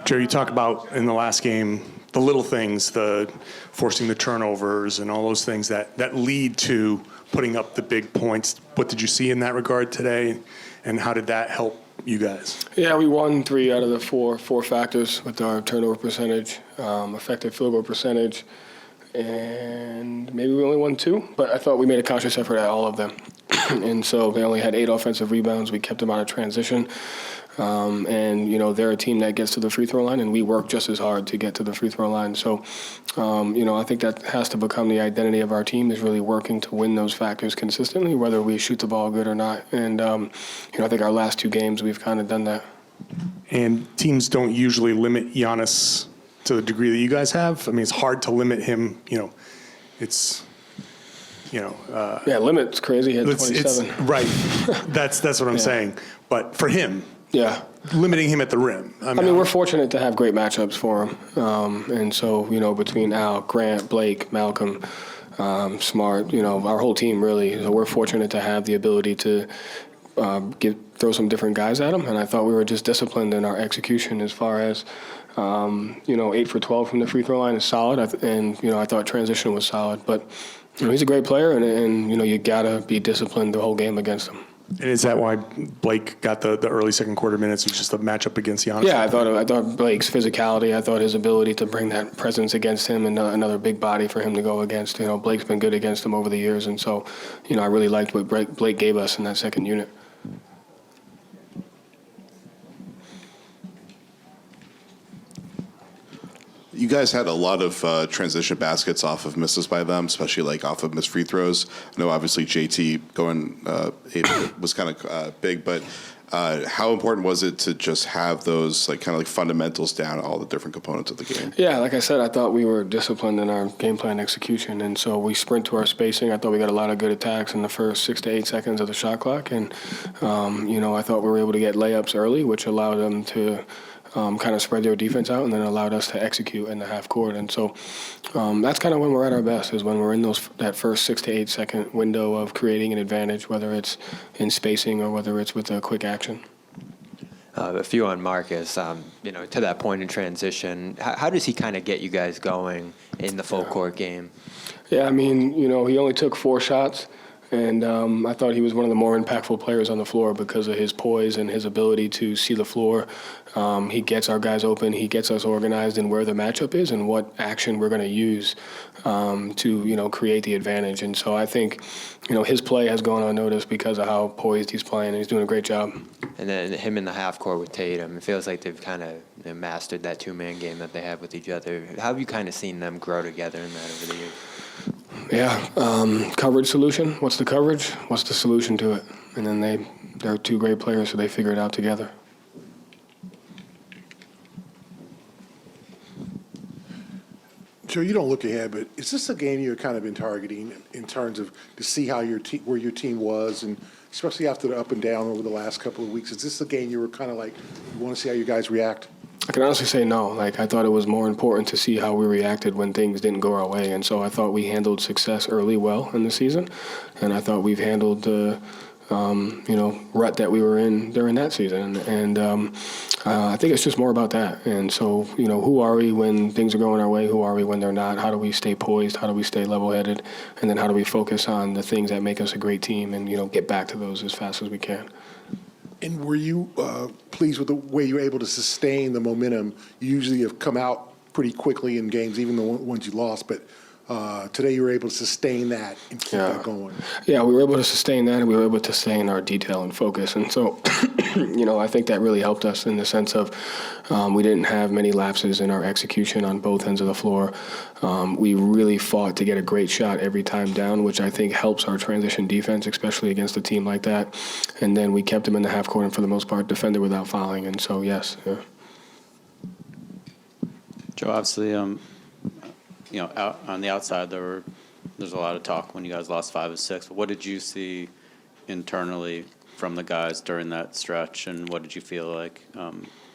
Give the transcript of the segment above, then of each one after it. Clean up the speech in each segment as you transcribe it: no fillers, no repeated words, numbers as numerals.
Joe, you talk about in the last game the little things, the forcing the turnovers and all those things that lead to putting up the big points. What did you see in that regard today, and how did that help you guys? Yeah, we won 3 out of the four factors with our turnover percentage, effective field goal percentage, and maybe we only won 2, but I thought we made a conscious effort at all of them. And so they only had 8 offensive rebounds. We kept them out of transition. And, they're a team that gets to the free throw line, and we work just as hard to get to the free throw line. So, I think that has to become the identity of our team, is really working to win those factors consistently, whether we shoot the ball good or not. And, I think our last 2 games, we've kind of done that. And teams don't usually limit Giannis to the degree that you guys have. I mean, it's hard to limit him. Limit's crazy. He had 27. Right. That's what I'm saying. But for him, limiting him at the rim. I mean, we're fortunate to have great matchups for him. And so, between Al, Grant, Blake, Malcolm, Smart, our whole team really. So we're fortunate to have the ability to throw some different guys at him. And I thought we were just disciplined in our execution as far as, 8 for 12 from the free throw line is solid. I thought transition was solid. But, he's a great player, and you got to be disciplined the whole game against him. And is that why Blake got the early second quarter minutes? It was just a matchup against Giannis? Yeah, I thought Blake's physicality, I thought his ability to bring that presence against him, and another big body for him to go against. Blake's been good against him over the years, and so, I really liked what Blake gave us in that second unit. You guys had a lot of transition baskets off of misses by them, especially off of missed free throws. I know obviously JT going 8 was kind of big, but how important was it to just have those fundamentals down, all the different components of the game? Yeah, like I said, I thought we were disciplined in our game plan execution, and so we sprint to our spacing. I thought we got a lot of good attacks in the first 6 to 8 seconds of the shot clock, and I thought we were able to get layups early, which allowed them to kind of spread their defense out, and then allowed us to execute in the half court. And so that's kind of when we're at our best, is when we're in that first 6 to 8 second window of creating an advantage, whether it's in spacing or whether it's with a quick action. A few on Marcus, to that point in transition, how does he kind of get you guys going in the full court game? Yeah, he only took 4 shots. And I thought he was one of the more impactful players on the floor because of his poise and his ability to see the floor. He gets our guys open. He gets us organized in where the matchup is and what action we're going to use to, create the advantage. And so I think, his play has gone unnoticed because of how poised he's playing, and he's doing a great job. And then him in the half court with Tatum, it feels like they've kind of mastered that 2-man game that they have with each other. How have you kind of seen them grow together in that over the years? Yeah, coverage solution. What's the coverage? What's the solution to it? And then they're 2 great players, so they figure it out together. Joe, you don't look ahead, but is this a game you've kind of been targeting in terms of to see how where your team was, and especially after the up and down over the last couple of weeks? Is this a game you were kind of you want to see how you guys react? I can honestly say no. I thought it was more important to see how we reacted when things didn't go our way. And so I thought we handled success early well in the season. And I thought we've handled the, rut that we were in during that season. And I think it's just more about that. And so, who are we when things are going our way? Who are we when they're not? How do we stay poised? How do we stay level-headed? And then how do we focus on the things that make us a great team and, get back to those as fast as we can? And were you pleased with the way you were able to sustain the momentum? You usually have come out pretty quickly in games, even the ones you lost, but today you were able to sustain that and keep that going. Yeah, we were able to sustain that, and we were able to sustain our detail and focus. And so, I think that really helped us in the sense of we didn't have many lapses in our execution on both ends of the floor. We really fought to get a great shot every time down, which I think helps our transition defense, especially against a team like that. And then we kept them in the half court and, for the most part, defended without fouling. And so, yes. Yeah. Joe, obviously, out on the outside, there's a lot of talk when you guys lost 5 of 6. But what did you see internally from the guys during that stretch, and what did you feel like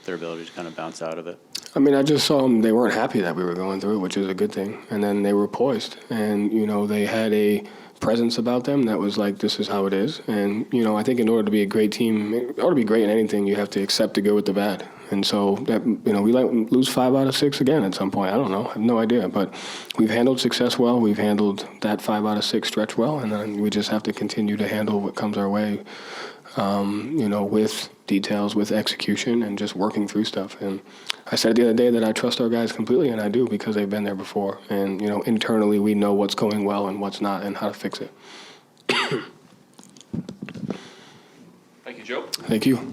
their ability to kind of bounce out of it? I just saw them. They weren't happy that we were going through it, which is a good thing. And then they were poised, and they had a presence about them that was like, this is how it is. And, you know, I think in order to be a great team, in order to be great in anything, you have to accept the good with the bad. And so, that, you know, we lose 5 out of 6 again at some point. I don't know. I have no idea. But we've handled success well. We've handled that 5 out of 6 stretch well. And then we just have to continue to handle what comes our way, you know, with details, with execution, and just working through stuff. And I said the other day that I trust our guys completely, and I do, because they've been there before. And, you know, internally we know what's going well and what's not and how to fix it. Thank you, Joe. Thank you.